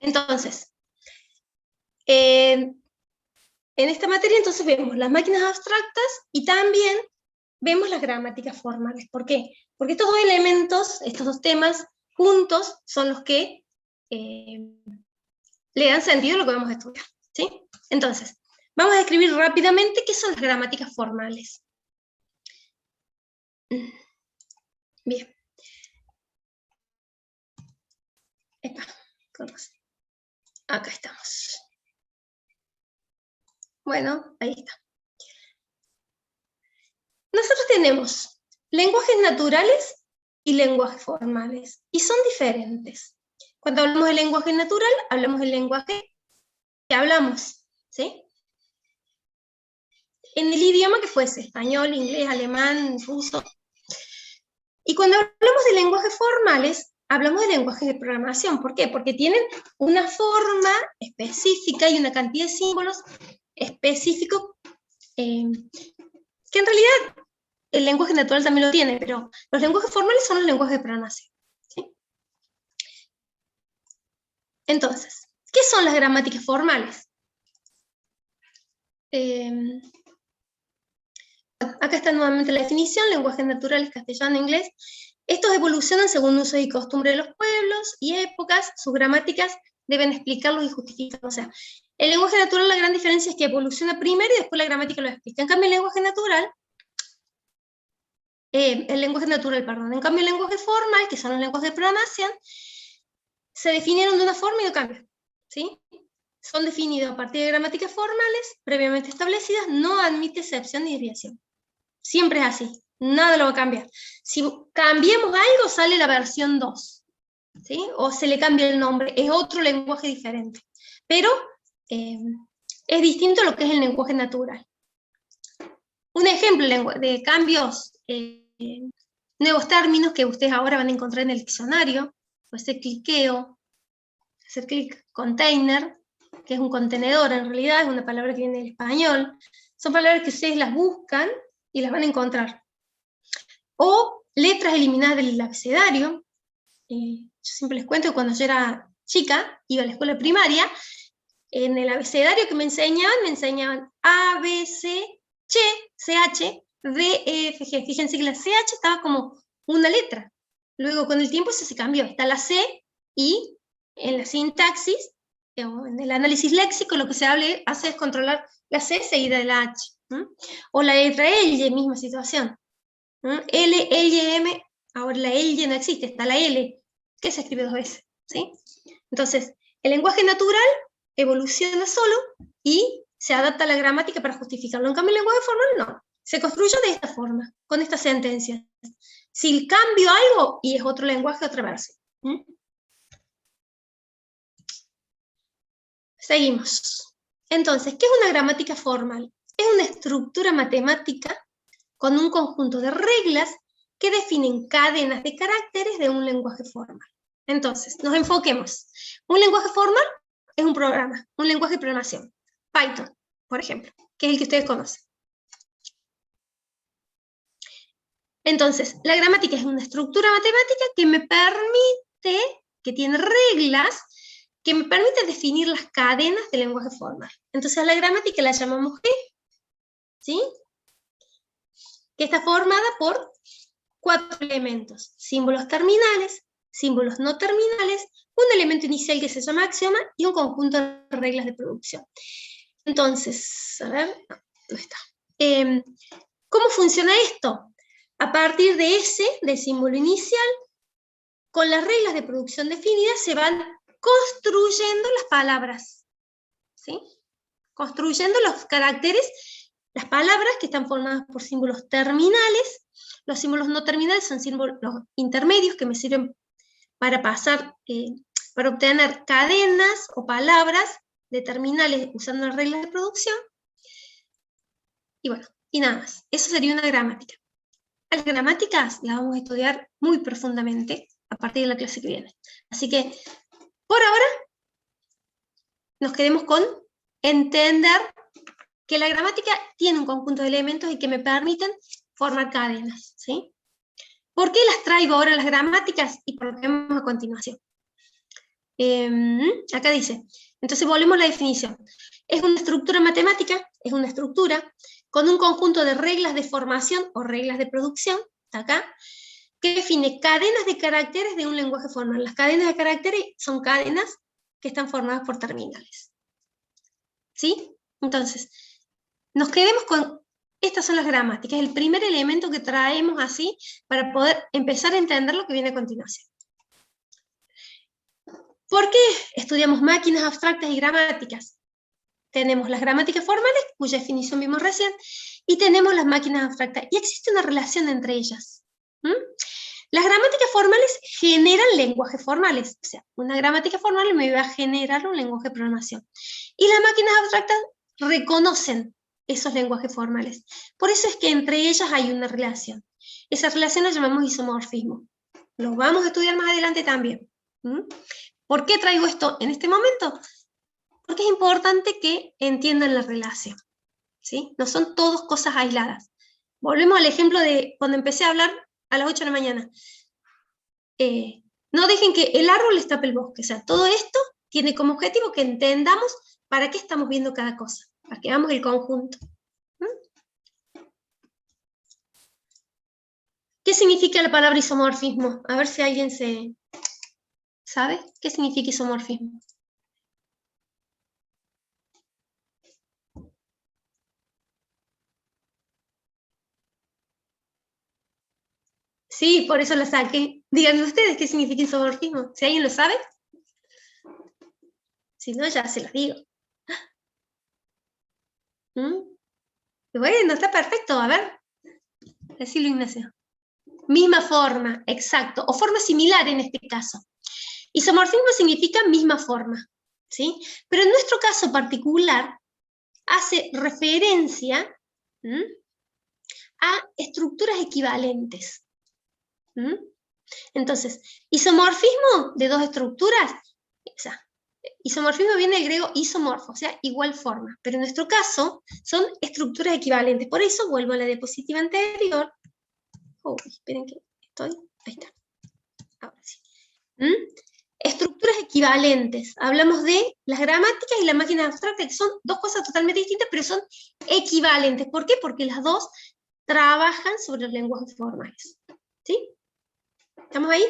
Entonces, en esta materia entonces vemos las máquinas abstractas y también vemos las gramáticas formales. ¿Por qué? Porque estos dos elementos, estos dos temas juntos son los que le dan sentido a lo que vamos a estudiar, ¿sí? Entonces, vamos a describir rápidamente qué son las gramáticas formales. Bien. Epa, acá estamos. Bueno, ahí está. Nosotros tenemos lenguajes naturales y lenguajes formales, y son diferentes. Cuando hablamos de lenguaje natural, hablamos del lenguaje que hablamos, ¿sí? En el idioma que fuese, español, inglés, alemán, ruso. Y cuando hablamos de lenguajes formales, hablamos de lenguajes de programación. ¿Por qué? Porque tienen una forma específica y una cantidad de símbolos específicos que en realidad el lenguaje natural también lo tiene, pero los lenguajes formales son los lenguajes de programación, ¿sí? Entonces, ¿qué son las gramáticas formales? Acá está nuevamente la definición: lenguajes naturales, castellano, inglés. Estos evolucionan según usos y costumbres de los pueblos y épocas. Sus gramáticas deben explicarlos y justificarlos. O sea, el lenguaje natural, la gran diferencia es que evoluciona primero y después la gramática lo explica. En cambio, el lenguaje natural, en cambio el lenguaje formal, que son los lenguajes de programación, se definieron de una forma y no cambian, ¿sí? Son definidos a partir de gramáticas formales previamente establecidas, no admite excepción ni desviación. Siempre es así, nada lo va a cambiar. Si cambiemos algo, sale la versión 2, ¿sí? O se le cambia el nombre, es otro lenguaje diferente. Pero es distinto a lo que es el lenguaje natural. Un ejemplo de cambios, nuevos términos que ustedes ahora van a encontrar en el diccionario, puede ser cliqueo, hacer clic, container, que es un contenedor en realidad, es una palabra que viene del español. Son palabras que ustedes las buscan y las van a encontrar. O letras eliminadas del abecedario. Yo siempre les cuento que cuando yo era chica, iba a la escuela primaria, en el abecedario que me enseñaban A, B, C, CH, D, E, F, G. Fíjense que la CH estaba como una letra. Luego con el tiempo eso se cambió. Está la C y en la sintaxis, o en el análisis léxico, lo que se hace es controlar la C seguida de la H. O la letra L, misma situación. L, L, M, ahora la L no existe, está la L, que se escribe 2 veces, ¿sí? Entonces, el lenguaje natural evoluciona solo y se adapta a la gramática para justificarlo. En cambio, el lenguaje formal no. Se construyó de esta forma, con esta sentencia. Si cambio algo, y es otro lenguaje, otra versión. Seguimos. Entonces, ¿qué es una gramática formal? Es una estructura matemática con un conjunto de reglas que definen cadenas de caracteres de un lenguaje formal. Entonces, nos enfoquemos. Un lenguaje formal es un programa, un lenguaje de programación. Python, por ejemplo, que es el que ustedes conocen. Entonces, la gramática es una estructura matemática que me permite, que tiene reglas, que me permite definir las cadenas del lenguaje formal. Entonces, a la gramática la llamamos G, ¿sí? Que está formada por 4 elementos: símbolos terminales, símbolos no terminales, un elemento inicial que se llama axioma y un conjunto de reglas de producción. Entonces, a ver, ¿dónde está? ¿Cómo funciona esto? A partir de ese, del símbolo inicial, con las reglas de producción definidas, se van construyendo las palabras, ¿sí? Construyendo los caracteres, las palabras que están formadas por símbolos terminales. Los símbolos no terminales son símbolos intermedios que me sirven para pasar, para obtener cadenas o palabras de terminales usando las reglas de producción. Y bueno, y nada más. Eso sería una gramática. Las gramáticas las vamos a estudiar muy profundamente a partir de la clase que viene. Así que, por ahora, nos quedemos con entender que la gramática tiene un conjunto de elementos y que me permiten formar cadenas, ¿sí? ¿Por qué las traigo ahora las gramáticas? Y por qué vamos a continuación. Acá dice, entonces volvemos a la definición. Es una estructura matemática, es una estructura con un conjunto de reglas de formación o reglas de producción, está acá, que define cadenas de caracteres de un lenguaje formal. Las cadenas de caracteres son cadenas que están formadas por terminales. ¿Sí? Entonces, nos quedemos con, estas son las gramáticas, el primer elemento que traemos así para poder empezar a entender lo que viene a continuación. ¿Por qué estudiamos máquinas abstractas y gramáticas? Tenemos las gramáticas formales, cuya definición vimos recién, y tenemos las máquinas abstractas. Y existe una relación entre ellas. Las gramáticas formales generan lenguajes formales. O sea, una gramática formal me va a generar un lenguaje de programación. Y las máquinas abstractas reconocen esos lenguajes formales. Por eso es que entre ellas hay una relación. Esa relación la llamamos isomorfismo. Lo vamos a estudiar más adelante también. ¿Por qué traigo esto en este momento? Porque es importante que entiendan la relación, ¿sí? No son todas cosas aisladas. Volvemos al ejemplo de cuando empecé a hablar a las 8 de la mañana. No dejen que el árbol les tape el bosque. O sea, todo esto tiene como objetivo que entendamos para qué estamos viendo cada cosa, para que veamos el conjunto. ¿Qué significa la palabra isomorfismo? A ver si alguien sabe qué significa isomorfismo. Sí, por eso la saqué. Díganme ustedes qué significa isomorfismo. Si alguien lo sabe. Si no, ya se los digo. Bueno, está perfecto. A ver. Decilo, Ignacio. Misma forma, exacto. O forma similar en este caso. Isomorfismo significa misma forma, ¿sí? Pero en nuestro caso particular hace referencia a estructuras equivalentes. Entonces, isomorfismo de dos estructuras, o sea, isomorfismo viene del griego isomorfo, o sea, igual forma, pero en nuestro caso son estructuras equivalentes. Por eso vuelvo a la diapositiva anterior. Esperen que estoy, ahí está. Ahora sí. Estructuras equivalentes. Hablamos de las gramáticas y la máquina abstracta, que son dos cosas totalmente distintas, pero son equivalentes. ¿Por qué? Porque las dos trabajan sobre los lenguajes formales. ¿Sí? ¿Estamos ahí?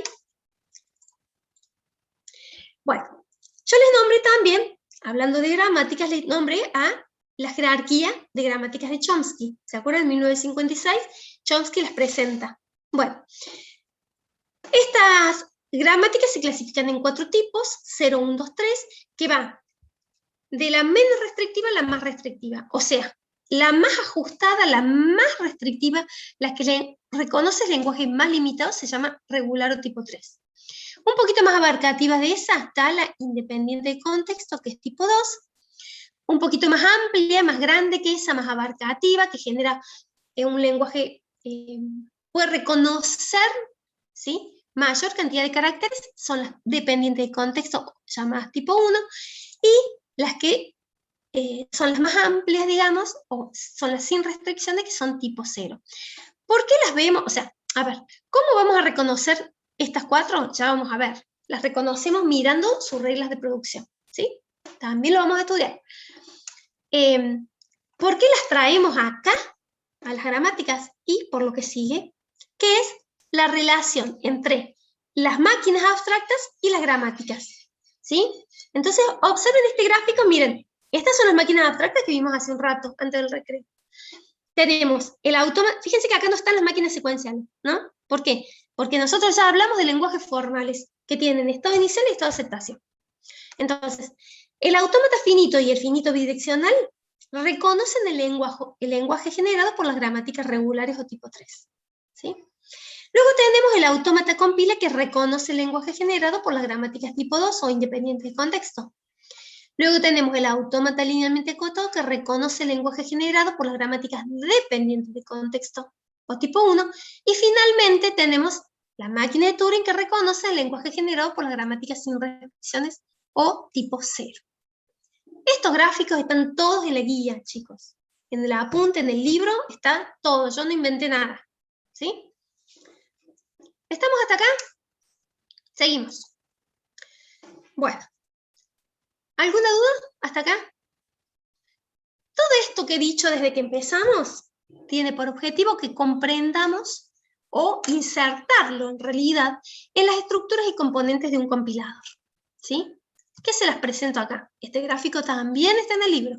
Bueno, yo les nombré también, hablando de gramáticas, les nombré a la jerarquía de gramáticas de Chomsky. ¿Se acuerdan? En 1956, Chomsky las presenta. Bueno, estas gramáticas se clasifican en 4 tipos, 0, 1, 2, 3, que van de la menos restrictiva a la más restrictiva. O sea, la más ajustada, la más restrictiva, la que reconoce el lenguaje más limitado, se llama regular o tipo 3. Un poquito más abarcativa de esa está la independiente de contexto, que es tipo 2. Un poquito más amplia, más grande que esa, más abarcativa, que genera un lenguaje, puede reconocer, ¿sí?, mayor cantidad de caracteres, son las dependientes de contexto, llamadas tipo 1, y las que son las más amplias, digamos, o son las sin restricciones, que son tipo 0. ¿Por qué las vemos? O sea, a ver, ¿cómo vamos a reconocer estas 4? Ya vamos a ver. Las reconocemos mirando sus reglas de producción, ¿sí? También lo vamos a estudiar. ¿Por qué las traemos acá, a las gramáticas? Y por lo que sigue, que es la relación entre las máquinas abstractas y las gramáticas, ¿sí? Entonces, observen este gráfico, miren, estas son las máquinas abstractas que vimos hace un rato, antes del recreo. Tenemos el autómata, fíjense que acá no están las máquinas secuenciales, ¿no? ¿Por qué? Porque nosotros ya hablamos de lenguajes formales, que tienen estado inicial y estado de aceptación. Entonces, el autómata finito y el finito bidireccional reconocen el lenguaje generado por las gramáticas regulares o tipo 3, ¿sí? Luego tenemos el autómata compila, que reconoce el lenguaje generado por las gramáticas tipo 2 o independientes de contexto. Luego tenemos el autómata linealmente acotado, que reconoce el lenguaje generado por las gramáticas dependientes de contexto o tipo 1. Y finalmente tenemos la máquina de Turing, que reconoce el lenguaje generado por las gramáticas sin restricciones o tipo 0. Estos gráficos están todos en la guía, chicos. En el apunte, en el libro, está todo. Yo no inventé nada. ¿Sí? ¿Estamos hasta acá? Seguimos. Bueno, ¿alguna duda hasta acá? Todo esto que he dicho desde que empezamos tiene por objetivo que comprendamos o insertarlo en realidad en las estructuras y componentes de un compilador. ¿Sí? ¿Qué se las presento acá? Este gráfico también está en el libro.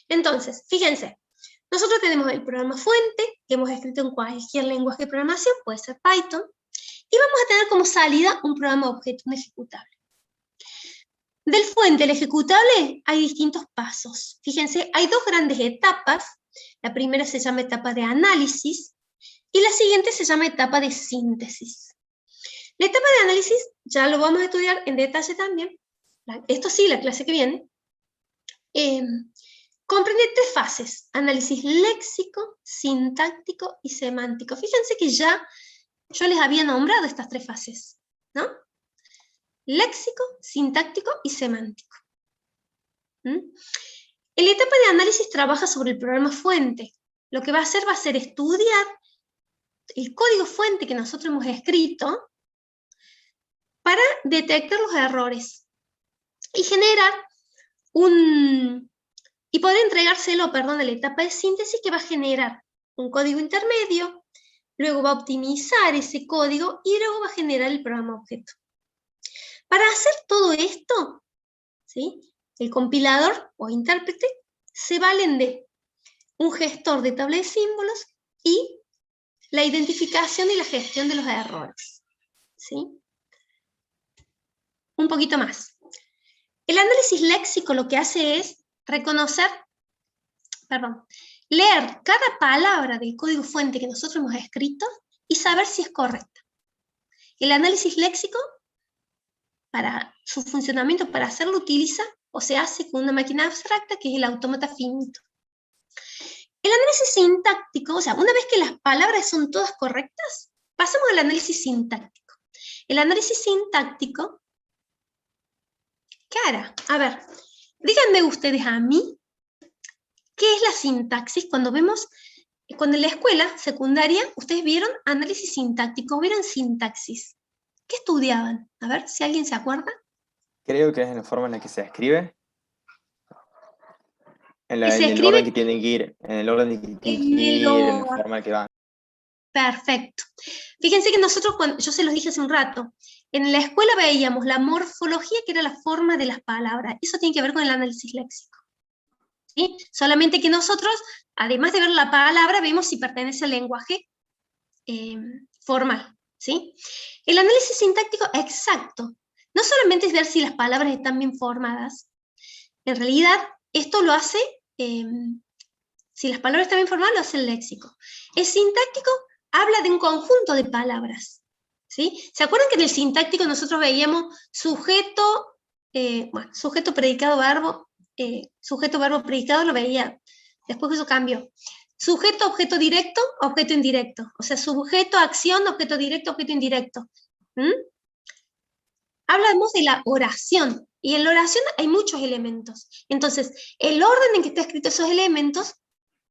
Entonces, fíjense, nosotros tenemos el programa fuente, que hemos escrito en cualquier lenguaje de programación, puede ser Python, y vamos a tener como salida un programa objeto, un ejecutable. Del fuente al ejecutable hay distintos pasos. Fíjense, hay dos grandes etapas. La primera se llama etapa de análisis y la siguiente se llama etapa de síntesis. La etapa de análisis ya lo vamos a estudiar en detalle también. Esto sí, la clase que viene. Comprende tres fases: análisis léxico, sintáctico y semántico. Fíjense que ya yo les había nombrado estas tres fases, ¿no? Léxico, sintáctico y semántico. En la etapa de análisis trabaja sobre el programa fuente. Lo que va a ser estudiar el código fuente que nosotros hemos escrito para detectar los errores y generar y poder entregárselo, a la etapa de síntesis, que va a generar un código intermedio, luego va a optimizar ese código y luego va a generar el programa objeto. Para hacer todo esto, ¿sí?, el compilador o intérprete se valen de un gestor de tabla de símbolos y la identificación y la gestión de los errores. ¿Sí? Un poquito más. El análisis léxico lo que hace es leer cada palabra del código fuente que nosotros hemos escrito y saber si es correcta. El análisis léxico, para su funcionamiento, para hacerlo, utiliza o se hace con una máquina abstracta que es el autómata finito. El análisis sintáctico, o sea, una vez que las palabras son todas correctas, pasamos al análisis sintáctico. El análisis sintáctico, ¿qué hará? A ver, díganme ustedes a mí, ¿qué es la sintaxis? Cuando en la escuela secundaria, ustedes vieron análisis sintáctico, vieron sintaxis. ¿Qué estudiaban? A ver, si alguien se acuerda. Creo que es en la forma en la que se escribe. En el orden que tienen que ir, en el orden que tienen que ir, en la forma que van. Perfecto. Fíjense que nosotros, yo se los dije hace un rato, en la escuela veíamos la morfología, que era la forma de las palabras. Eso tiene que ver con el análisis léxico. ¿Sí? Solamente que nosotros, además de ver la palabra, vemos si pertenece al lenguaje formal. ¿Sí? El análisis sintáctico exacto no solamente es ver si las palabras están bien formadas, en realidad esto lo hace, si las palabras están bien formadas, lo hace el léxico. El sintáctico habla de un conjunto de palabras. ¿Sí? ¿Se acuerdan que en el sintáctico nosotros veíamos sujeto, sujeto, predicado, verbo, sujeto, verbo, predicado? Lo veía, después eso cambió. Sujeto, objeto directo, objeto indirecto. O sea, sujeto, acción, objeto directo, objeto indirecto. Hablamos de la oración, y en la oración hay muchos elementos. Entonces, el orden en que está escrito esos elementos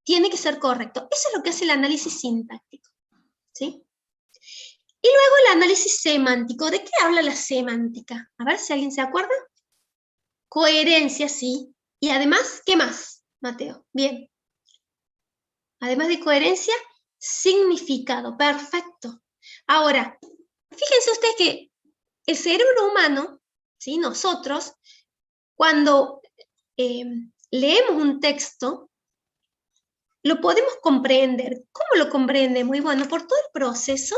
tiene que ser correcto. Eso es lo que hace el análisis sintáctico. ¿Sí? Y luego el análisis semántico. ¿De qué habla la semántica? A ver si alguien se acuerda. Coherencia, sí. Y además, ¿qué más, Mateo? Bien. Además de coherencia, significado. Perfecto. Ahora, fíjense ustedes que el cerebro humano, ¿sí?, nosotros, cuando leemos un texto, lo podemos comprender. ¿Cómo lo comprendemos? Y bueno, por todo el proceso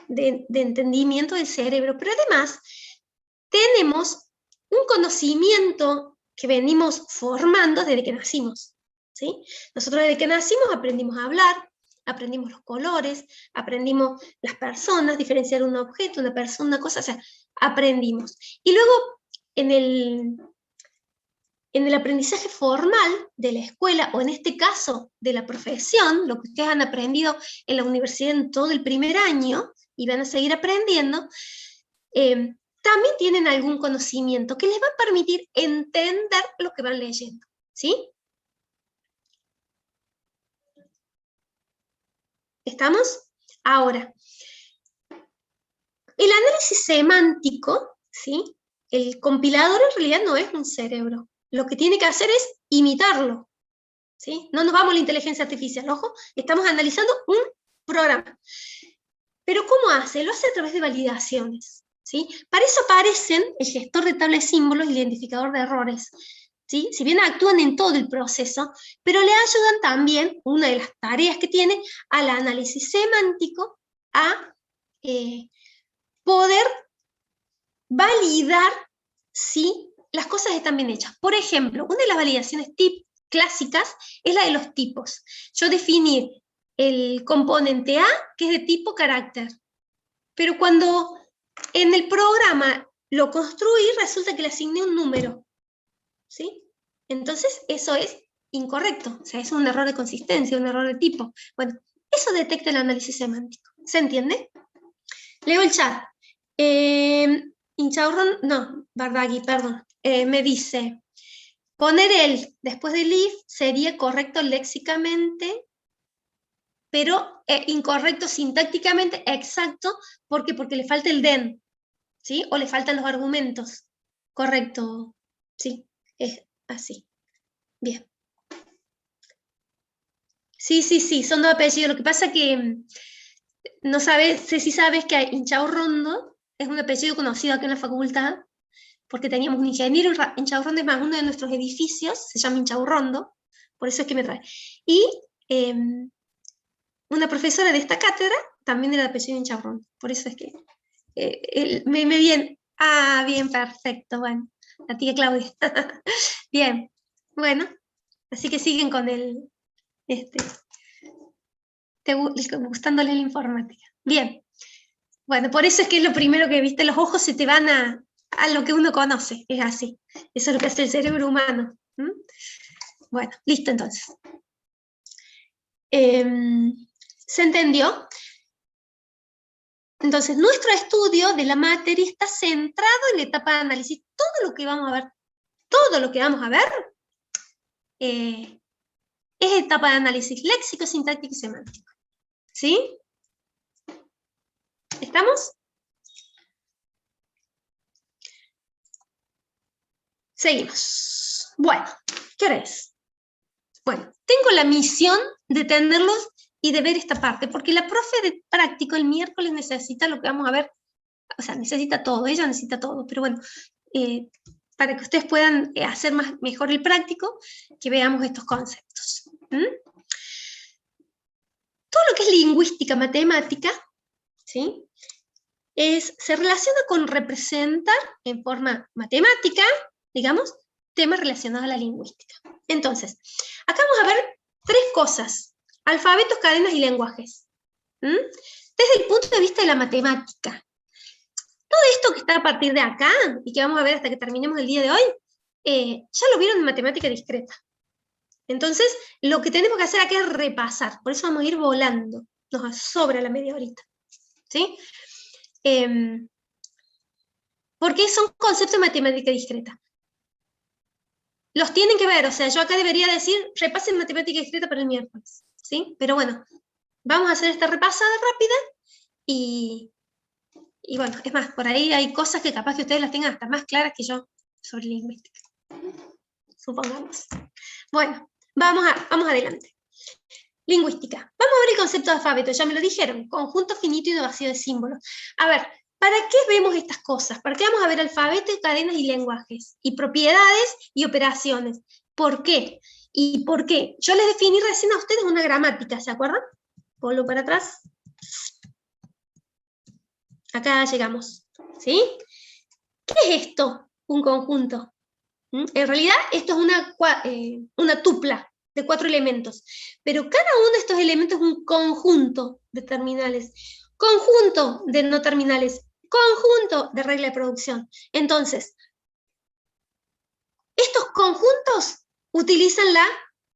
de entendimiento del cerebro, pero además tenemos un conocimiento que venimos formando desde que nacimos. ¿Sí? Nosotros desde que nacimos aprendimos a hablar, aprendimos los colores, aprendimos las personas, diferenciar un objeto, una persona, una cosa, o sea, aprendimos. Y luego en el aprendizaje formal de la escuela, o en este caso de la profesión, lo que ustedes han aprendido en la universidad en todo el primer año, y van a seguir aprendiendo, también tienen algún conocimiento que les va a permitir entender lo que van leyendo. ¿Sí? ¿Estamos? Ahora, el análisis semántico, ¿sí?, el compilador en realidad no es un cerebro. Lo que tiene que hacer es imitarlo, ¿sí? No nos vamos a la inteligencia artificial, ojo, estamos analizando un programa. Pero ¿cómo hace? Lo hace a través de validaciones, ¿sí? Para eso aparecen el gestor de tabla de símbolos y el identificador de errores, ¿sí? Si bien actúan en todo el proceso, pero le ayudan también, una de las tareas que tiene, al análisis semántico, a poder validar si las cosas están bien hechas. Por ejemplo, una de las validaciones clásicas es la de los tipos. Yo definí el componente A, que es de tipo carácter, pero cuando en el programa lo construí, resulta que le asigné un número, ¿sí? Entonces eso es incorrecto, o sea, es un error de consistencia, un error de tipo. Bueno, eso detecta el análisis semántico. ¿Se entiende? Leo el chat. Inchaurron, no, Bardagui, perdón, me dice, poner el después del if sería correcto léxicamente, pero incorrecto sintácticamente, exacto, porque le falta el den, ¿sí? O le faltan los argumentos. Correcto, sí, es así. Bien. Sí, son dos apellidos. Lo que pasa que no sé si sabes que Inchaurrondo es un apellido conocido aquí en la facultad, porque teníamos un ingeniero en Chaurrondo, es más, uno de nuestros edificios se llama Inchaurrondo, por eso es que me trae. Y una profesora de esta cátedra también era de apellido Inchaurrondo, por eso es que me viene. Ah, bien, perfecto, bueno, la tía Claudia. Bien, bueno, así que siguen con gustándole la informática. Bien, bueno, por eso es que es lo primero que viste, los ojos se te van a lo que uno conoce, es así. Eso es lo que hace el cerebro humano. Bueno, listo entonces. ¿Se entendió? Entonces, nuestro estudio de la materia está centrado en la etapa de análisis. Todo lo que vamos a ver, es etapa de análisis léxico, sintáctico y semántico. ¿Sí? ¿Estamos? Seguimos. Bueno, ¿qué hora es? Bueno, tengo la misión de tenerlos y de ver esta parte, porque la profe de práctico el miércoles necesita lo que vamos a ver, o sea, necesita todo, ella necesita todo, pero bueno, para que ustedes puedan hacer mejor el práctico, que veamos estos conceptos. Todo lo que es lingüística matemática, ¿sí? Se relaciona con representar en forma matemática, digamos, temas relacionados a la lingüística. Entonces, acá vamos a ver tres cosas: alfabetos, cadenas y lenguajes. Desde el punto de vista de la matemática, todo esto que está a partir de acá, y que vamos a ver hasta que terminemos el día de hoy, ya lo vieron en matemática discreta. Entonces, lo que tenemos que hacer acá es repasar, por eso vamos a ir volando, nos sobra la media horita, ¿sí? Porque son conceptos de matemática discreta. Los tienen que ver, o sea, yo acá debería decir, repasen matemática discreta para el miércoles, ¿sí? Pero bueno, vamos a hacer esta repasada rápida y bueno, es más, por ahí hay cosas que capaz que ustedes las tengan hasta más claras que yo sobre lingüística. Supongamos. Bueno, vamos adelante. Lingüística. Vamos a ver el concepto de alfabeto, ya me lo dijeron, conjunto finito y de vacío de símbolos. A ver, ¿para qué vemos estas cosas? ¿Para qué vamos a ver alfabeto, cadenas y lenguajes? Y propiedades y operaciones. ¿Por qué? ¿Y por qué? Yo les definí recién a ustedes una gramática, ¿se acuerdan? Ponlo para atrás. Acá llegamos, ¿sí? ¿Qué es esto? Un conjunto. En realidad, esto es una tupla de 4 elementos, pero cada uno de estos elementos es un conjunto de terminales, conjunto de no terminales, conjunto de regla de producción. Entonces, estos conjuntos utilizan la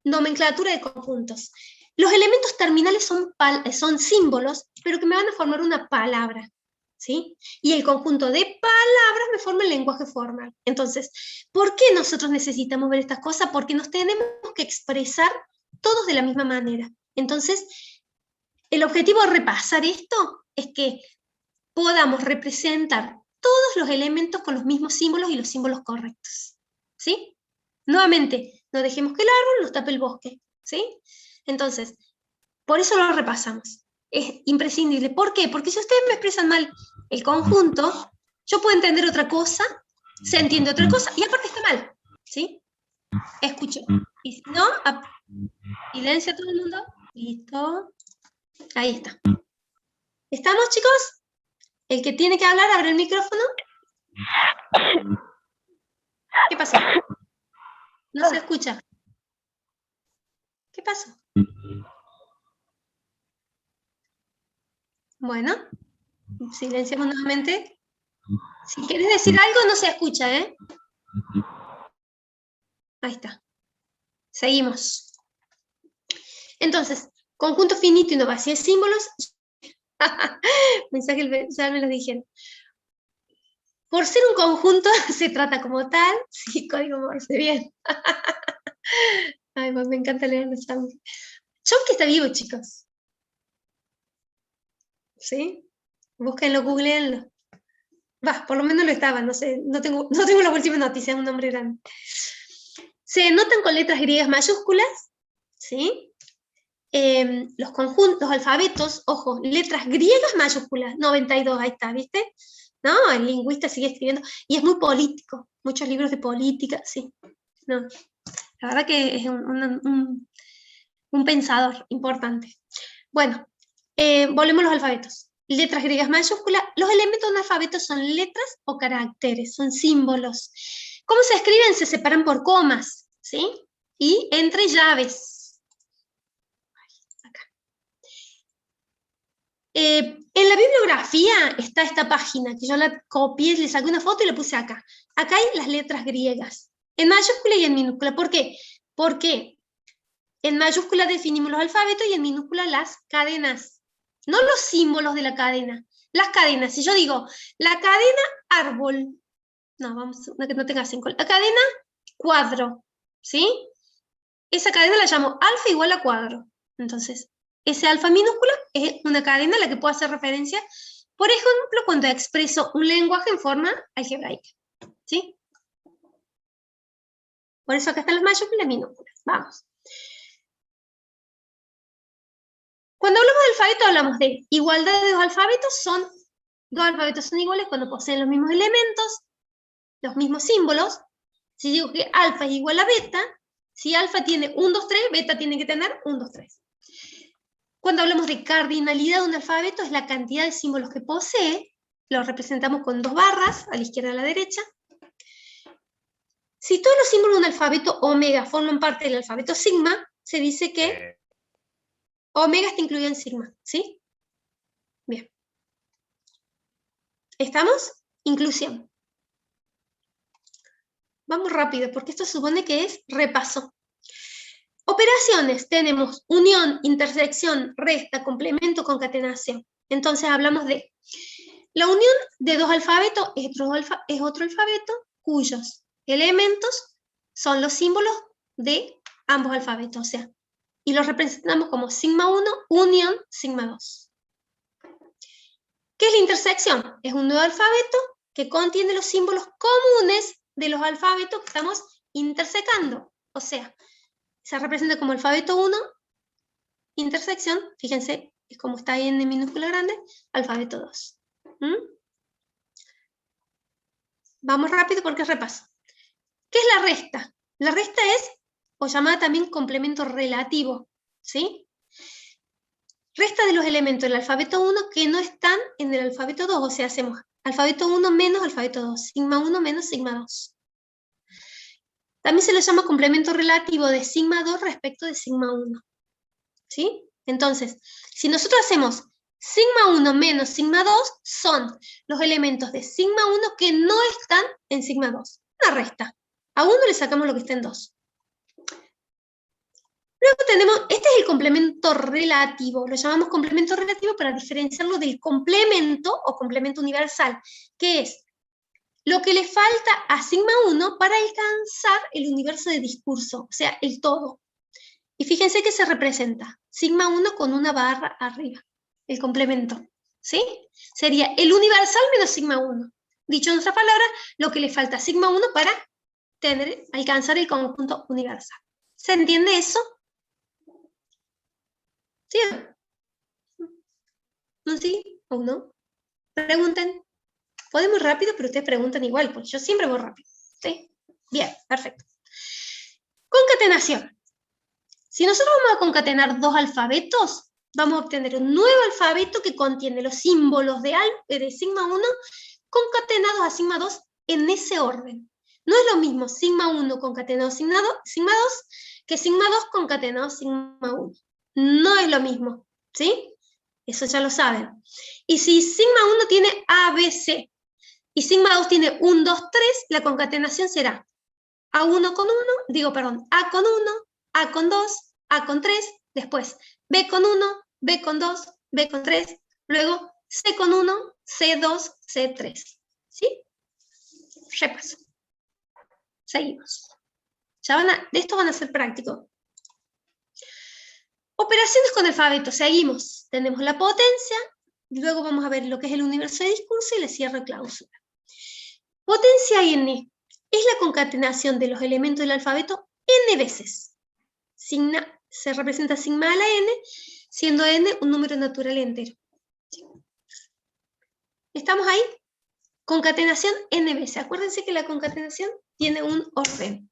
nomenclatura de conjuntos. Los elementos terminales son símbolos, pero que me van a formar una palabra, ¿sí? Y el conjunto de palabras me forma el lenguaje formal. Entonces, ¿por qué nosotros necesitamos ver estas cosas? Porque nos tenemos que expresar todos de la misma manera. Entonces, el objetivo de repasar esto es que podamos representar todos los elementos con los mismos símbolos y los símbolos correctos. ¿Sí? Nuevamente, no dejemos que el árbol nos tape el bosque. ¿Sí? Entonces, por eso lo repasamos. Es imprescindible. ¿Por qué? Porque si ustedes me expresan mal el conjunto, yo puedo entender otra cosa, se entiende otra cosa, y aparte está mal. ¿Sí? Escucho. Y si no, silencio a todo el mundo. Listo. Ahí está. ¿Estamos, chicos? El que tiene que hablar, abre el micrófono. ¿Qué pasó? No se escucha. ¿Qué pasó? Bueno, silenciamos nuevamente. Si quieres decir algo, no se escucha, ¿eh? Ahí está. Seguimos. Entonces, conjunto finito y no vacío de símbolos. Mensaje, ya me lo dijeron. Por ser un conjunto, se trata como tal. Sí, código Morse, bien. Ay, me encanta leer los chavos. Chomsky está vivo, chicos. ¿Sí? Búsquenlo, googleenlo. Va, por lo menos lo estaba, no sé, no tengo las últimas noticias, es un nombre grande. Se denotan con letras griegas mayúsculas, ¿sí? Los conjuntos, los alfabetos, ojo, letras griegas mayúsculas, 92, ahí está, ¿viste? No, el lingüista sigue escribiendo, y es muy político, muchos libros de política, sí. No, la verdad que es un pensador importante. Bueno, volvemos a los alfabetos. Letras griegas mayúsculas. Los elementos de un alfabeto son letras o caracteres, son símbolos. ¿Cómo se escriben? Se separan por comas, ¿sí? Y entre llaves. Acá. En la bibliografía está esta página, que yo la copié, le saqué una foto y la puse acá. Acá hay las letras griegas, en mayúscula y en minúscula. ¿Por qué? Porque en mayúscula definimos los alfabetos y en minúscula las cadenas. No los símbolos de la cadena, las cadenas. Si yo digo, la cadena árbol, no, vamos, una que no tenga 5, la cadena cuadro, ¿sí? Esa cadena la llamo alfa igual a cuadro. Entonces, ese alfa minúscula es una cadena a la que puedo hacer referencia, por ejemplo, cuando expreso un lenguaje en forma algebraica, ¿sí? Por eso acá están las mayúsculas y las minúsculas. Vamos. Cuando hablamos de alfabeto, hablamos de igualdad de dos alfabetos son iguales cuando poseen los mismos elementos, los mismos símbolos. Si digo que alfa es igual a beta, si alfa tiene 1, 2, 3, beta tiene que tener 1, 2, 3. Cuando hablamos de cardinalidad de un alfabeto, es la cantidad de símbolos que posee, lo representamos con 2 barras, a la izquierda y a la derecha. Si todos los símbolos de un alfabeto omega forman parte del alfabeto sigma, se dice que omega está incluido en sigma, ¿sí? Bien. ¿Estamos? Inclusión. Vamos rápido, porque esto supone que es repaso. Operaciones, tenemos unión, intersección, resta, complemento, concatenación. Entonces hablamos de la unión de dos alfabetos, es otro alfabeto cuyos elementos son los símbolos de ambos alfabetos, o sea, y los representamos como sigma 1, unión, sigma 2. ¿Qué es la intersección? Es un nuevo alfabeto que contiene los símbolos comunes de los alfabetos que estamos intersecando. O sea, se representa como alfabeto 1, intersección, fíjense, es como está ahí en minúscula grande, alfabeto 2. Vamos rápido porque es repaso. ¿Qué es la resta? La resta es, o llamada también complemento relativo, ¿sí? Resta de los elementos del alfabeto 1 que no están en el alfabeto 2, o sea, hacemos alfabeto 1 menos alfabeto 2, sigma 1 menos sigma 2. También se le llama complemento relativo de sigma 2 respecto de sigma 1. ¿Sí? Entonces, si nosotros hacemos sigma 1 menos sigma 2, son los elementos de sigma 1 que no están en sigma 2. Una resta. A 1 le sacamos lo que está en 2. Luego tenemos, este es el complemento relativo, lo llamamos complemento relativo para diferenciarlo del complemento o complemento universal, que es lo que le falta a sigma 1 para alcanzar el universo de discurso, o sea, el todo. Y fíjense que se representa sigma 1 con una barra arriba, el complemento, ¿sí? Sería el universal menos sigma 1. Dicho en otras palabras, lo que le falta a sigma 1 para alcanzar el conjunto universal. ¿Se entiende eso? ¿Sí? ¿No sí o no? Pregunten. Podemos rápido, pero ustedes preguntan igual, porque yo siempre voy rápido. ¿Sí? Bien, perfecto. Concatenación. Si nosotros vamos a concatenar dos alfabetos, vamos a obtener un nuevo alfabeto que contiene los símbolos de sigma 1 concatenados a sigma 2 en ese orden. No es lo mismo sigma 1 concatenado a sigma 2 que sigma 2 concatenado a sigma 1. No es lo mismo, ¿sí? Eso ya lo saben. Y si sigma 1 tiene A, B, C, y sigma 2 tiene 1, 2, 3, la concatenación será A1 con 1, A con 1, A con 2, A con 3, después B con 1, B con 2, B con 3, luego C con 1, C2, C3. ¿Sí? Repaso. Seguimos. De esto van a ser prácticos. Operaciones con alfabeto. Seguimos. Tenemos la potencia, luego vamos a ver lo que es el universo de discurso y el cierre clausura. Potencia n es la concatenación de los elementos del alfabeto n veces. Se representa sigma a la n, siendo n un número natural entero. ¿Estamos ahí? Concatenación n veces. Acuérdense que la concatenación tiene un orden.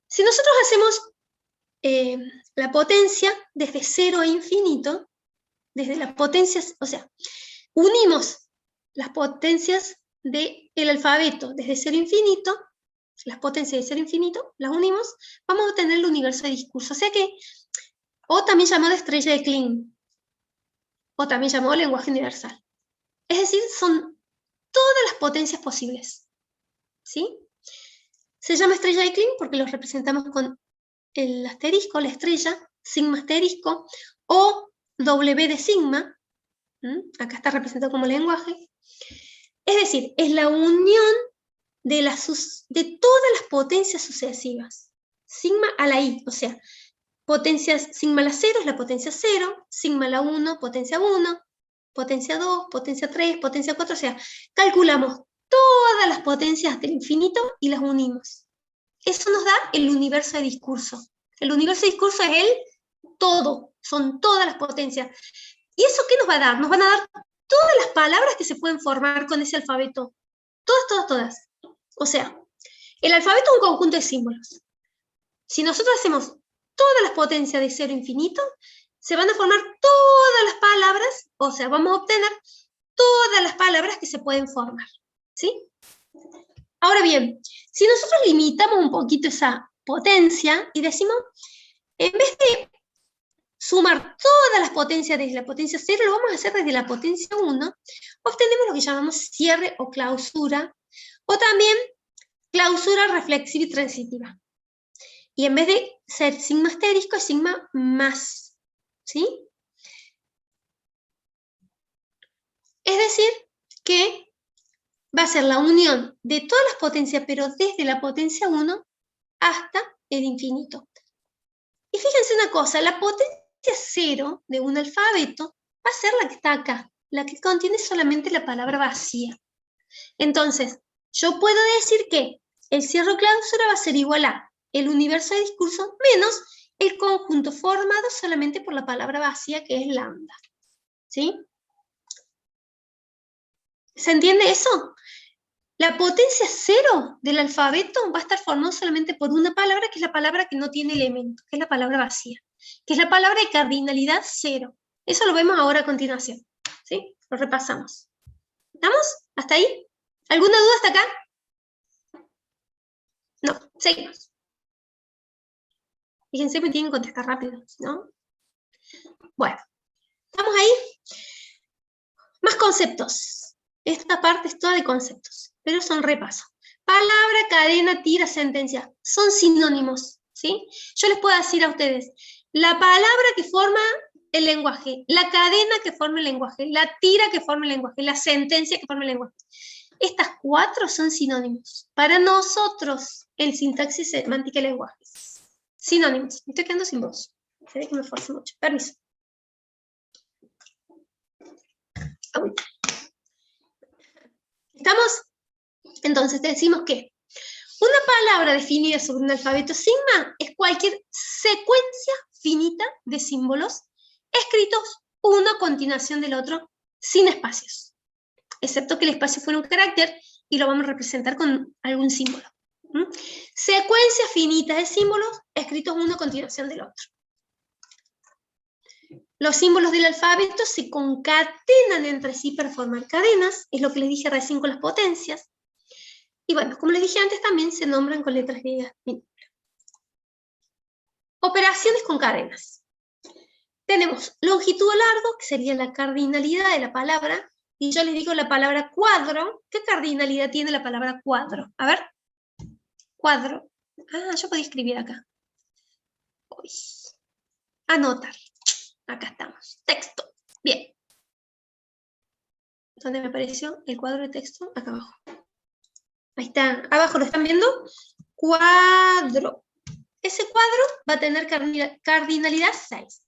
Si nosotros hacemos la potencia desde 0 a infinito, desde la potencia, o sea, unimos las potencias del alfabeto desde 0 a infinito, las potencias de 0 a infinito, las unimos, vamos a obtener el universo de discurso. O sea que, o también llamado estrella de Klein, o también llamado lenguaje universal. Es decir, son todas las potencias posibles. ¿Sí? Se llama estrella de Klein porque los representamos con el asterisco, la estrella, sigma asterisco, o W de sigma. Acá está representado como lenguaje. Es decir, es la unión de todas las potencias sucesivas. Sigma a la i, o sea, potencias, sigma a la 0 es la potencia 0, sigma a la 1, potencia 1, potencia 2, potencia 3, potencia 4, o sea, calculamos todas las potencias del infinito y las unimos. Eso nos da el universo de discurso. El universo de discurso es el todo, son todas las potencias. ¿Y eso qué nos va a dar? Nos van a dar todas las palabras que se pueden formar con ese alfabeto. Todas. O sea, el alfabeto es un conjunto de símbolos. Si nosotros hacemos todas las potencias de 0 a infinito, se van a formar todas las palabras, o sea, vamos a obtener todas las palabras que se pueden formar. ¿Sí? Ahora bien, si nosotros limitamos un poquito esa potencia y decimos, en vez de sumar todas las potencias desde la potencia 0, lo vamos a hacer desde la potencia 1, obtenemos lo que llamamos cierre o clausura, o también clausura reflexiva y transitiva. Y en vez de ser sigma asterisco, es sigma más. ¿Sí? Es decir, que va a ser la unión de todas las potencias, pero desde la potencia 1 hasta el infinito. Y fíjense una cosa, la potencia 0 de un alfabeto va a ser la que está acá, la que contiene solamente la palabra vacía. Entonces, yo puedo decir que el cierre o clausura va a ser igual a el universo de discurso menos el conjunto formado solamente por la palabra vacía que es lambda. ¿Sí? ¿Se entiende eso? La potencia 0 del alfabeto va a estar formado solamente por una palabra, que es la palabra que no tiene elemento, que es la palabra vacía, que es la palabra de cardinalidad 0. Eso lo vemos ahora a continuación. ¿Sí? Lo repasamos. ¿Estamos? ¿Hasta ahí? ¿Alguna duda hasta acá? No, seguimos. Fíjense, me tienen que contestar rápido, ¿no? Bueno, ¿estamos ahí? Más conceptos. Esta parte es toda de conceptos, pero son repasos. Palabra, cadena, tira, sentencia. Son sinónimos, ¿sí? Yo les puedo decir a ustedes, la palabra que forma el lenguaje, la cadena que forma el lenguaje, la tira que forma el lenguaje, la sentencia que forma el lenguaje. Estas 4 son sinónimos. Para nosotros, el sintaxis semántica del lenguaje. Sinónimos. Me estoy quedando sin voz. Se ve que me esfuerzo mucho. Permiso. ¿Estamos? Entonces decimos que una palabra definida sobre un alfabeto sigma es cualquier secuencia finita de símbolos escritos uno a continuación del otro sin espacios, excepto que el espacio fuera un carácter y lo vamos a representar con algún símbolo. Secuencia finita de símbolos escritos uno a continuación del otro. Los símbolos del alfabeto se concatenan entre sí para formar cadenas, es lo que les dije recién con las potencias. Y bueno, como les dije antes, también se nombran con letras griegas minúsculas. Operaciones con cadenas. Tenemos longitud o largo, que sería la cardinalidad de la palabra, y yo les digo la palabra cuadro. ¿Qué cardinalidad tiene la palabra cuadro? A ver. Cuadro. Ah, yo podía escribir acá. Uy. Anotar. Acá estamos. Texto. Bien. ¿Dónde me apareció el cuadro de texto? Acá abajo. Ahí está. Abajo, ¿lo están viendo? Cuadro. Ese cuadro va a tener cardinalidad 6.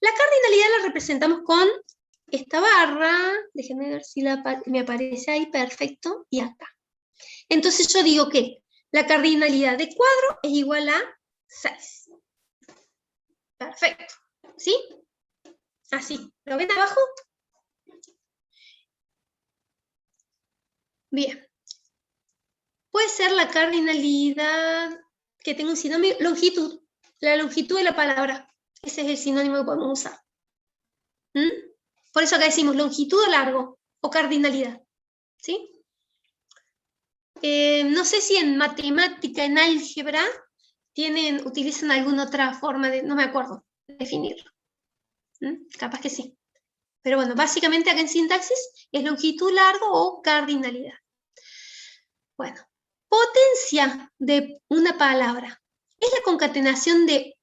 La cardinalidad la representamos con esta barra. Déjenme ver si me aparece ahí. Perfecto. Y acá. Entonces yo digo que la cardinalidad de cuadro es igual a 6. Perfecto. ¿Sí? Así. ¿Lo ven abajo? Bien. Puede ser la cardinalidad que tenga un sinónimo, longitud. La longitud de la palabra. Ese es el sinónimo que podemos usar. Por eso acá decimos longitud o largo, o cardinalidad. ¿Sí? No sé si en matemática, en álgebra, utilizan alguna otra forma de, no me acuerdo, de definirlo. Capaz que sí. Pero bueno, básicamente acá en sintaxis es longitud, largo o cardinalidad. Bueno, potencia de una palabra es la concatenación de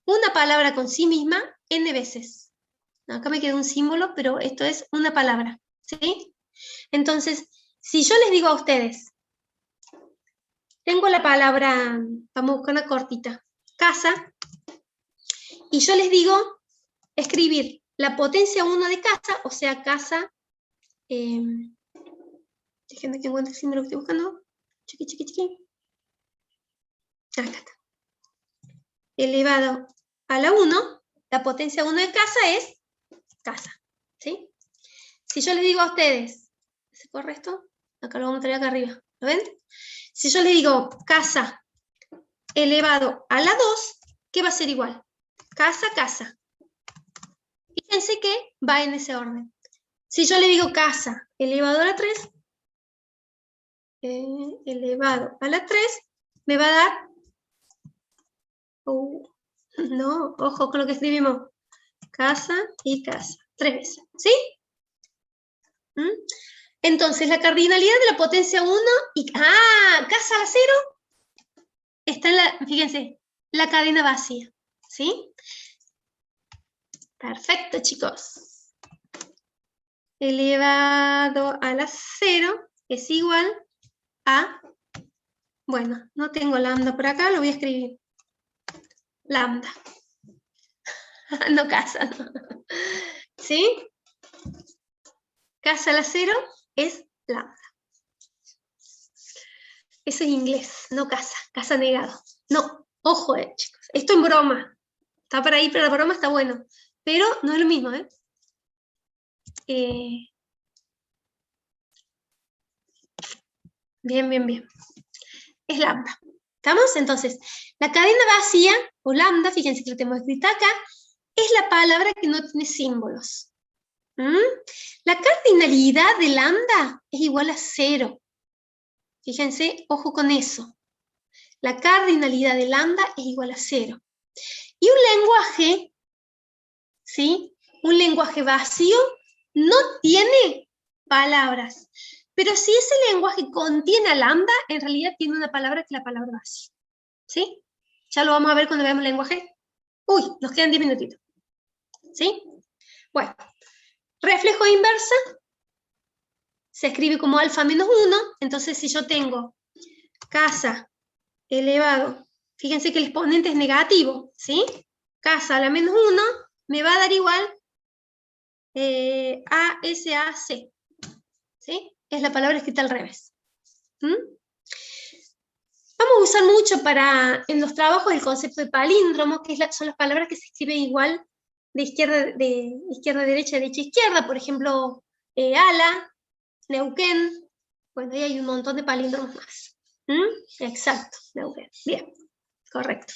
una palabra con sí misma n veces. Acá me queda un símbolo, pero esto es una palabra. ¿Sí? Entonces, si yo les digo a ustedes, tengo la palabra, vamos a buscar una cortita, casa, y yo les digo escribir la potencia 1 de casa, o sea, casa, déjenme que encuentre el símbolo que estoy buscando, chiqui. Acá está. Elevado a la 1, la potencia 1 de casa es casa, ¿sí? Si yo les digo a ustedes, ¿se corre esto? Acá lo vamos a traer acá arriba, ¿lo ven? Si yo les digo casa elevado a la 2, ¿qué va a ser igual? Casa. Fíjense que va en ese orden. Si yo le digo casa elevado a la 3, elevado a la 3, me va a dar... no, ojo con lo que escribimos. Casa y casa. 3 veces, ¿sí? Entonces, la cardinalidad de la potencia 1 y... casa a la 0 está en la... Fíjense, la cadena vacía, ¿sí? Perfecto, chicos. Elevado a la 0 es igual a... Bueno, no tengo lambda por acá, lo voy a escribir. Lambda. No casa, no. ¿Sí? Casa a la 0 es lambda. Eso es inglés, no casa negado. No, ojo, chicos. Esto en broma. Está por ahí, pero la broma está bueno. Pero no es lo mismo, ¿eh? Bien. Es lambda. ¿Estamos? Entonces, la cadena vacía, o lambda, fíjense que lo tenemos escrito acá, es la palabra que no tiene símbolos. La cardinalidad de lambda es igual a 0. Fíjense, ojo con eso. La cardinalidad de lambda es igual a 0. Y un lenguaje, ¿sí? Un lenguaje vacío no tiene palabras. Pero si ese lenguaje contiene a lambda, en realidad tiene una palabra que es la palabra vacía. ¿Sí? Ya lo vamos a ver cuando veamos el lenguaje. Uy, nos quedan 10 minutitos. ¿Sí? Bueno, reflejo inversa se escribe como alfa menos 1. Entonces, si yo tengo casa elevado, fíjense que el exponente es negativo, ¿sí? Casa a la menos 1 me va a dar igual a SAC. ¿sí? Es la palabra escrita al revés. Vamos a usar mucho en los trabajos el concepto de palíndromo, que son las palabras que se escriben igual de izquierda a derecha, derecha a izquierda. Por ejemplo, ala, Neuquén. Bueno, ahí hay un montón de palíndromos más. Exacto, Neuquén. Bien, correcto.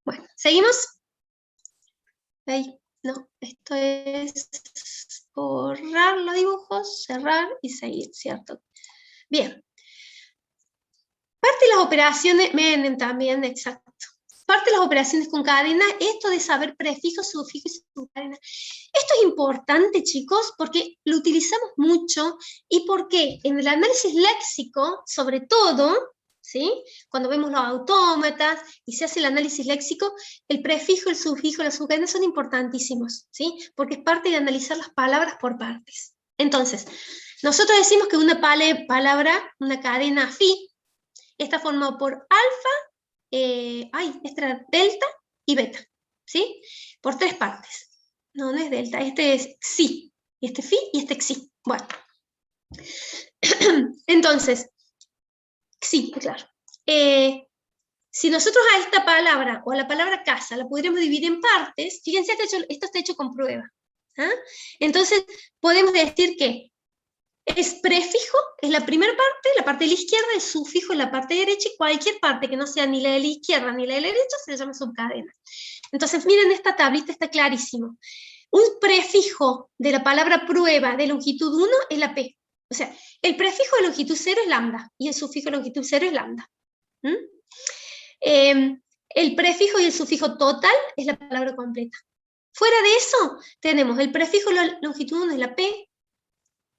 Bueno, ¿seguimos? Ahí, no, esto es borrar los dibujos, cerrar y seguir, ¿cierto? Bien. Parte de las operaciones, miren también, exacto. Parte de las operaciones con cadena, esto de saber prefijo, sufijo y subcadena. Esto es importante, chicos, porque lo utilizamos mucho y porque en el análisis léxico, sobre todo, ¿sí? Cuando vemos los autómatas y se hace el análisis léxico, el prefijo, el sufijo, la subcadena son importantísimos, ¿sí? Porque es parte de analizar las palabras por partes. Entonces, nosotros decimos que una palabra, una cadena phi, está formado por alfa, delta y beta, ¿sí? Por 3 partes. No, no es delta, este es xi, y este phi y este xi. Bueno. Entonces, xi, claro. Si nosotros a esta palabra, o a la palabra casa, la pudiéramos dividir en partes, fíjense que esto está hecho con prueba. ¿Ah? Entonces, podemos decir que es prefijo, es la primera parte, la parte de la izquierda, el sufijo es la parte derecha, y cualquier parte que no sea ni la de la izquierda ni la de la derecha se le llama subcadena. Entonces, miren esta tablita, está clarísimo. Un prefijo de la palabra prueba de longitud 1 es la P. O sea, el prefijo de longitud 0 es lambda, y el sufijo de longitud 0 es lambda. El prefijo y el sufijo total es la palabra completa. Fuera de eso, tenemos el prefijo de longitud 1 es la P,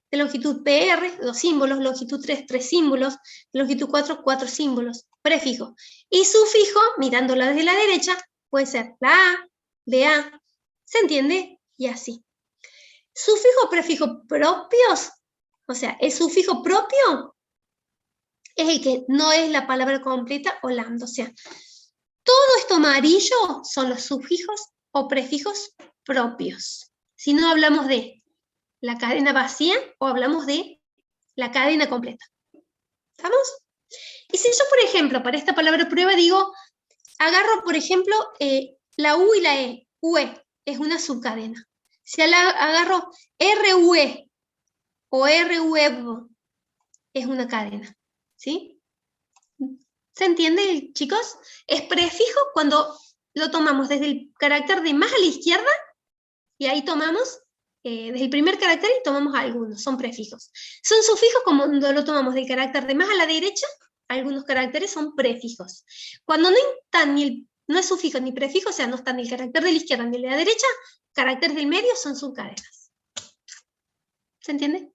de longitud PR, 2 símbolos, longitud 3, 3 símbolos, longitud 4, 4 símbolos, prefijo. Y sufijo, mirándola desde la derecha, puede ser la A, BA, ¿se entiende? Y así. Sufijo o prefijo propios, o sea, el sufijo propio es el que no es la palabra completa o lambda, o sea, todo esto amarillo son los sufijos o prefijos propios. Si no hablamos de la cadena vacía o hablamos de la cadena completa. ¿Estamos? Y si yo, por ejemplo, para esta palabra prueba digo, agarro, por ejemplo, la U y la E. UE es una subcadena. Si agarro RUE o RUEV es una cadena. ¿Sí? ¿Se entiende, chicos? Es prefijo cuando lo tomamos desde el carácter de más a la izquierda y ahí tomamos desde el primer carácter y tomamos algunos, son prefijos. Son sufijos cuando lo tomamos del carácter de más a la derecha, algunos caracteres son prefijos. Cuando no es sufijo ni prefijo, o sea, no está ni el carácter de la izquierda ni de la derecha, caracteres del medio son subcadenas. ¿Se entiende?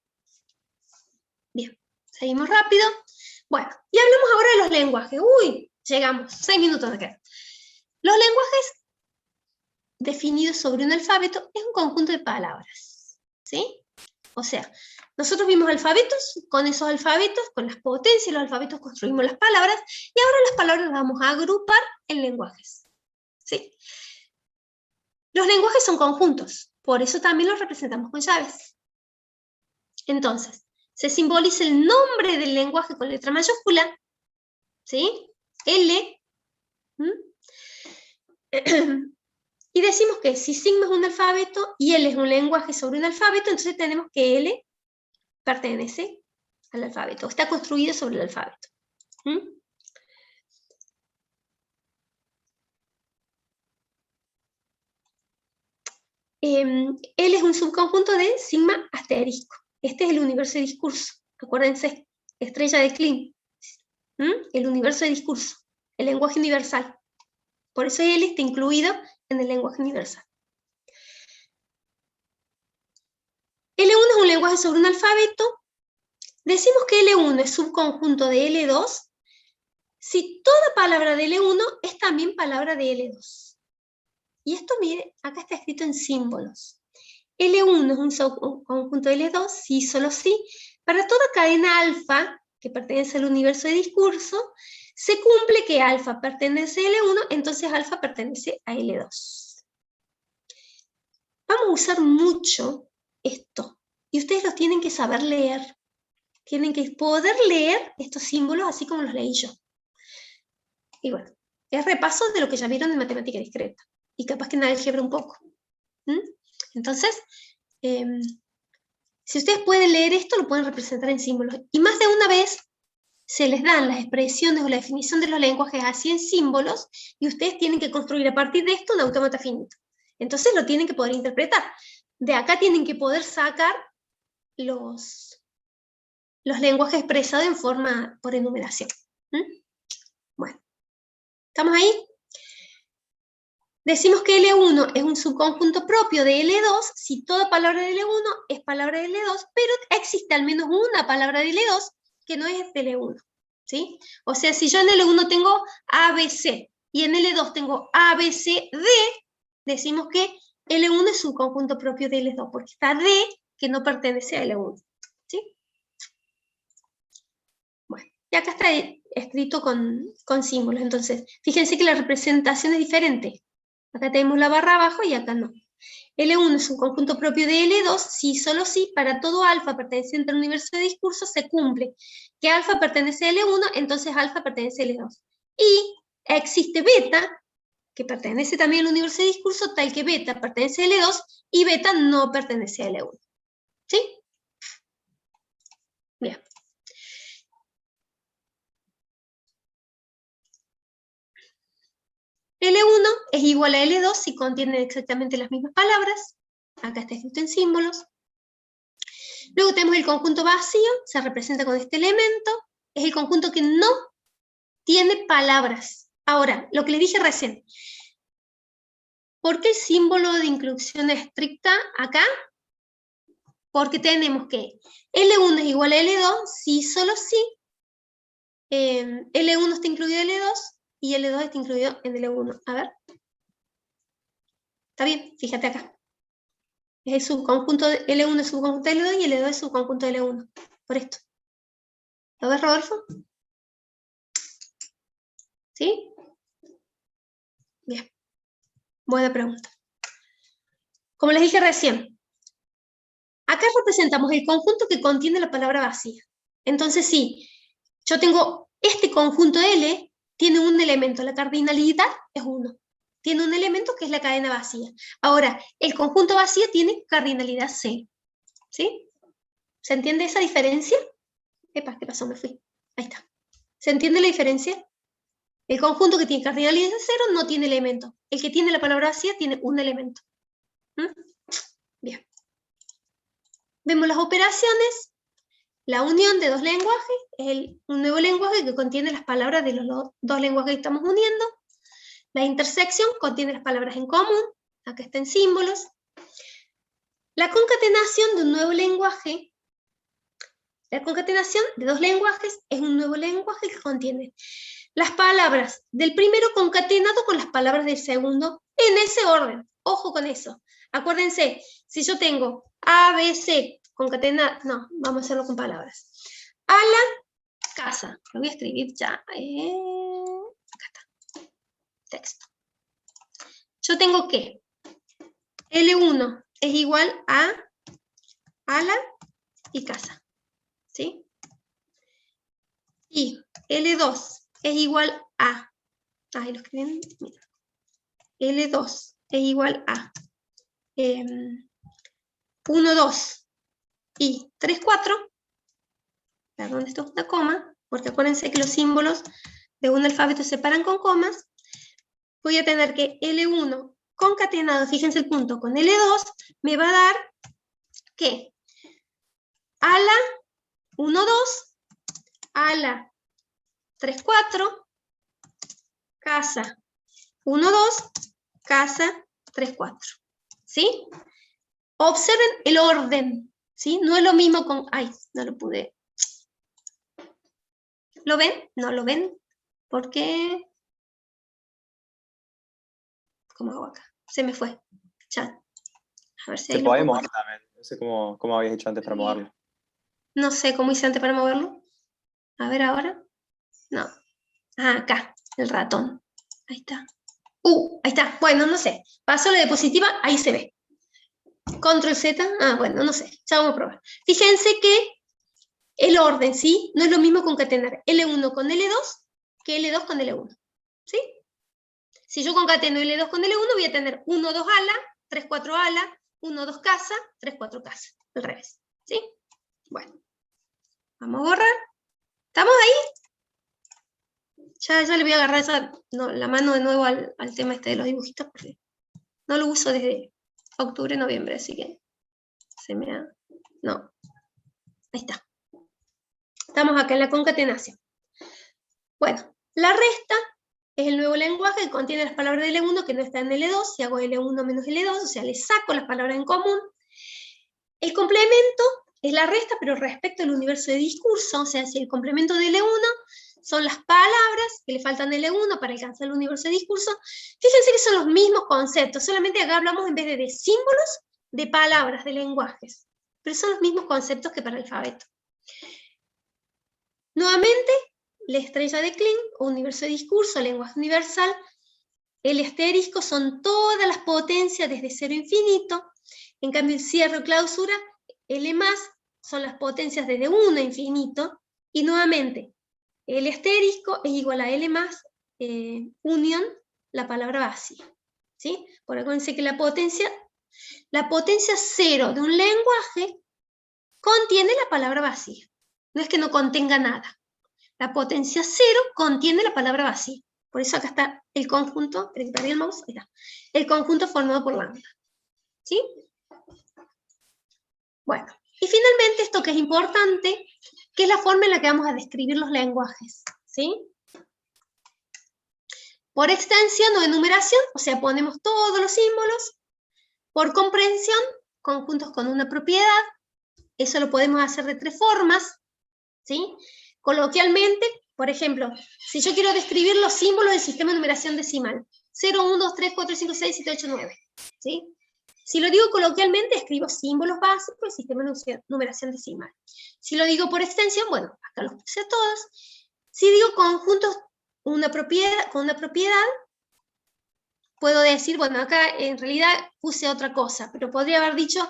Bien, seguimos rápido. Bueno, y hablemos ahora de los lenguajes. Uy, llegamos, 6 minutos de acá. Los lenguajes definido sobre un alfabeto es un conjunto de palabras, ¿sí? O sea, nosotros vimos alfabetos, con esos alfabetos, con las potencias de los alfabetos construimos las palabras, y ahora las palabras las vamos a agrupar en lenguajes, ¿sí? Los lenguajes son conjuntos, por eso también los representamos con llaves. Entonces, se simboliza el nombre del lenguaje con letra mayúscula, ¿sí? L. Y decimos que si sigma es un alfabeto y L es un lenguaje sobre un alfabeto, entonces tenemos que L pertenece al alfabeto, está construido sobre el alfabeto. L es un subconjunto de sigma asterisco. Este es el universo de discurso. Acuérdense, estrella de Klein. El universo de discurso, el lenguaje universal. Por eso L está incluido en el lenguaje universal. L1 es un lenguaje sobre un alfabeto. Decimos que L1 es subconjunto de L2 si toda palabra de L1 es también palabra de L2. Y esto, mire, acá está escrito en símbolos. L1 es un subconjunto de L2 si solo si para toda cadena alfa que pertenece al universo de discurso se cumple que alfa pertenece a L1, entonces alfa pertenece a L2. Vamos a usar mucho esto y ustedes los tienen que saber leer. Tienen que poder leer estos símbolos así como los leí yo. Y bueno, es repaso de lo que ya vieron en matemática discreta. Y capaz que en álgebra un poco. Entonces, si ustedes pueden leer esto, lo pueden representar en símbolos. Y más de una vez se les dan las expresiones o la definición de los lenguajes así en símbolos, y ustedes tienen que construir a partir de esto un autómata finito. Entonces lo tienen que poder interpretar. De acá tienen que poder sacar los lenguajes expresados en forma por enumeración. Bueno, ¿estamos ahí? Decimos que L1 es un subconjunto propio de L2 si toda palabra de L1 es palabra de L2, pero existe al menos una palabra de L2 que no es de L1. ¿Sí? O sea, si yo en L1 tengo ABC y en L2 tengo ABCD, decimos que L1 es un conjunto propio de L2, porque está D que no pertenece a L1. ¿Sí? Bueno, y acá está escrito con símbolos. Entonces, fíjense que la representación es diferente. Acá tenemos la barra abajo y acá no. L1 es un conjunto propio de L2 si solo si para todo alfa perteneciente al universo de discursos se cumple que alfa pertenece a L1, entonces alfa pertenece a L2. Y existe beta, que pertenece también al universo de discursos, tal que beta pertenece a L2 y beta no pertenece a L1. ¿Sí? Bien. L1 es igual a L2 si contienen exactamente las mismas palabras. Acá está escrito en símbolos. Luego tenemos el conjunto vacío, se representa con este elemento. Es el conjunto que no tiene palabras. Ahora, lo que les dije recién. ¿Por qué el símbolo de inclusión estricta acá? Porque tenemos que L1 es igual a L2 si solo si L1 está incluido en L2 y L2 está incluido en L1. A ver. Está bien, fíjate acá. Es el subconjunto de L1 es subconjunto de L2 y L2 es subconjunto de L1. Por esto. ¿Lo ves, Rodolfo? ¿Sí? Bien. Buena pregunta. Como les dije recién, acá representamos el conjunto que contiene la palabra vacía. Entonces, sí, yo tengo este conjunto L, tiene un elemento, la cardinalidad es 1. Tiene un elemento que es la cadena vacía. Ahora, el conjunto vacío tiene cardinalidad 0. ¿Sí? ¿Se entiende esa diferencia? Epa, ¿qué pasó? Me fui. Ahí está. ¿Se entiende la diferencia? El conjunto que tiene cardinalidad 0 no tiene elemento. El que tiene la palabra vacía tiene un elemento. Bien. Vemos las operaciones. La unión de dos lenguajes es un nuevo lenguaje que contiene las palabras de los dos lenguajes que estamos uniendo. La intersección contiene las palabras en común. Acá está en símbolos. La concatenación de un nuevo lenguaje. La concatenación de dos lenguajes es un nuevo lenguaje que contiene las palabras del primero concatenado con las palabras del segundo en ese orden. Ojo con eso. Acuérdense, si yo tengo A, B, C concatenado, no, vamos a hacerlo con palabras. A la casa. Lo voy a escribir ya. Acá está. Texto. Yo tengo que L1 es igual a la y casa. ¿Sí? Y L2 es igual a, ahí lo escriben, mira. L2 es igual a 1, 2 y 3, 4. Perdón, esto es una coma, porque acuérdense que los símbolos de un alfabeto se separan con comas. Voy a tener que L1 concatenado, fíjense el punto, con L2, me va a dar que a la 1, 2, a la 3, 4, casa 1, 2, casa 3, 4. ¿Sí? Observen el orden. ¿Sí? No es lo mismo con... Ay, no lo pude. ¿Lo ven? ¿No lo ven? ¿Por qué? ¿Cómo hago acá? Se me fue. Chat. A ver si se puede mover también. No sé cómo habías hecho antes para moverlo. No sé cómo hice antes para moverlo. A ver ahora. No. Ah, acá. El ratón. Ahí está. Ahí está. Bueno, no sé. Paso la diapositiva, ahí se ve. Control Z, bueno, no sé, ya vamos a probar. Fíjense que el orden, ¿sí? No es lo mismo concatenar L1 con L2 que L2 con L1, ¿sí? Si yo concateno L2 con L1, voy a tener 1, 2 ala, 3, 4 ala, 1, 2 casa, 3, 4 casa, al revés, ¿sí? Bueno, vamos a borrar. ¿Estamos ahí? Ya le voy a agarrar la mano de nuevo al tema este de los dibujitos, porque no lo uso desde octubre, noviembre, así que no, ahí está. Estamos acá en la concatenación. Bueno, la resta es el nuevo lenguaje que contiene las palabras de L1 que no están en L2. Si hago L1 menos L2, o sea, le saco las palabras en común. El complemento es la resta, pero respecto al universo de discurso, o sea, si el complemento de L1 son las palabras que le faltan de L1 para alcanzar el universo de discurso, fíjense que son los mismos conceptos, solamente acá hablamos en vez de símbolos, de palabras, de lenguajes. Pero son los mismos conceptos que para el alfabeto. Nuevamente, la estrella de Klein, o universo de discurso, lenguaje universal, el asterisco son todas las potencias desde 0 a infinito, en cambio el cierre o clausura, L+, son las potencias desde 1 a infinito, y nuevamente, el asterisco es igual a L+, unión, la palabra vacía. ¿Sí? Por acuérdense que la potencia 0 de un lenguaje contiene la palabra vacía. No es que no contenga nada. La potencia 0 contiene la palabra vacía. Por eso acá está el conjunto, el mouse, ahí está. El conjunto formado por lambda. ¿Sí? Bueno, y finalmente esto que es importante, que es la forma en la que vamos a describir los lenguajes. ¿Sí? Por extensión o enumeración, o sea, ponemos todos los símbolos. Por comprensión, conjuntos con una propiedad. Eso lo podemos hacer de 3 formas. ¿Sí? Coloquialmente, por ejemplo, si yo quiero describir los símbolos del sistema de numeración decimal, 0, 1, 2, 3, 4, 5, 6, 7, 8, 9. ¿Sí? Si lo digo coloquialmente, escribo símbolos básicos del sistema de numeración decimal. Si lo digo por extensión, bueno, acá los puse a todos. Si digo conjuntos con una propiedad, puedo decir, bueno, acá en realidad puse otra cosa, pero podría haber dicho,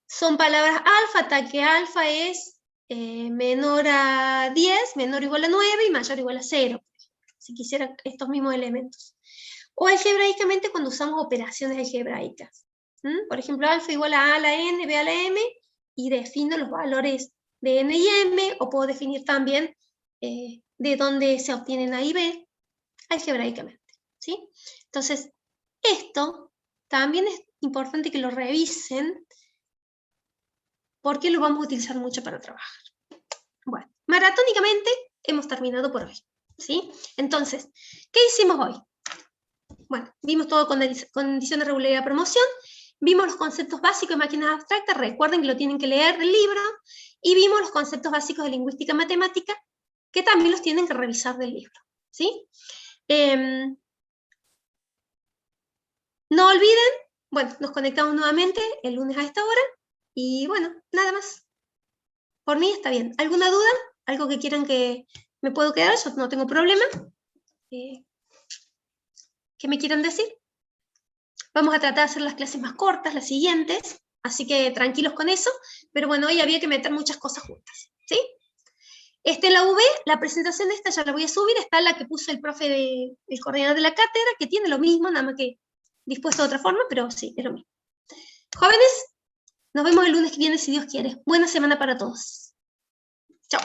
son palabras alfa, hasta que alfa es menor a 10, menor o igual a 9 y mayor o igual a 0, si quisiera estos mismos elementos. O algebraicamente cuando usamos operaciones algebraicas. Por ejemplo, alfa igual a la n, b a la m, y defino los valores de n y m, o puedo definir también de dónde se obtienen a y b, algebraicamente. ¿Sí? Entonces, esto también es importante que lo revisen, porque lo vamos a utilizar mucho para trabajar. Bueno, maratónicamente hemos terminado por hoy. ¿Sí? Entonces, ¿qué hicimos hoy? Bueno, vimos todo con condición de regularidad de promoción, vimos los conceptos básicos de máquinas abstractas, recuerden que lo tienen que leer del libro, y vimos los conceptos básicos de lingüística matemática, que también los tienen que revisar del libro. ¿Sí? No olviden, bueno, nos conectamos nuevamente el lunes a esta hora, y bueno, nada más. Por mí está bien. ¿Alguna duda? ¿Algo que quieran que me puedo quedar? Yo no tengo problema. ¿Qué me quieran decir? Vamos a tratar de hacer las clases más cortas, las siguientes, así que tranquilos con eso, pero bueno, hoy había que meter muchas cosas juntas, ¿sí? En la V, la presentación de esta ya la voy a subir, está la que puso el profe el coordinador de la cátedra, que tiene lo mismo, nada más que dispuesto de otra forma, pero sí, es lo mismo. Jóvenes, nos vemos el lunes que viene si Dios quiere. Buena semana para todos. Chao.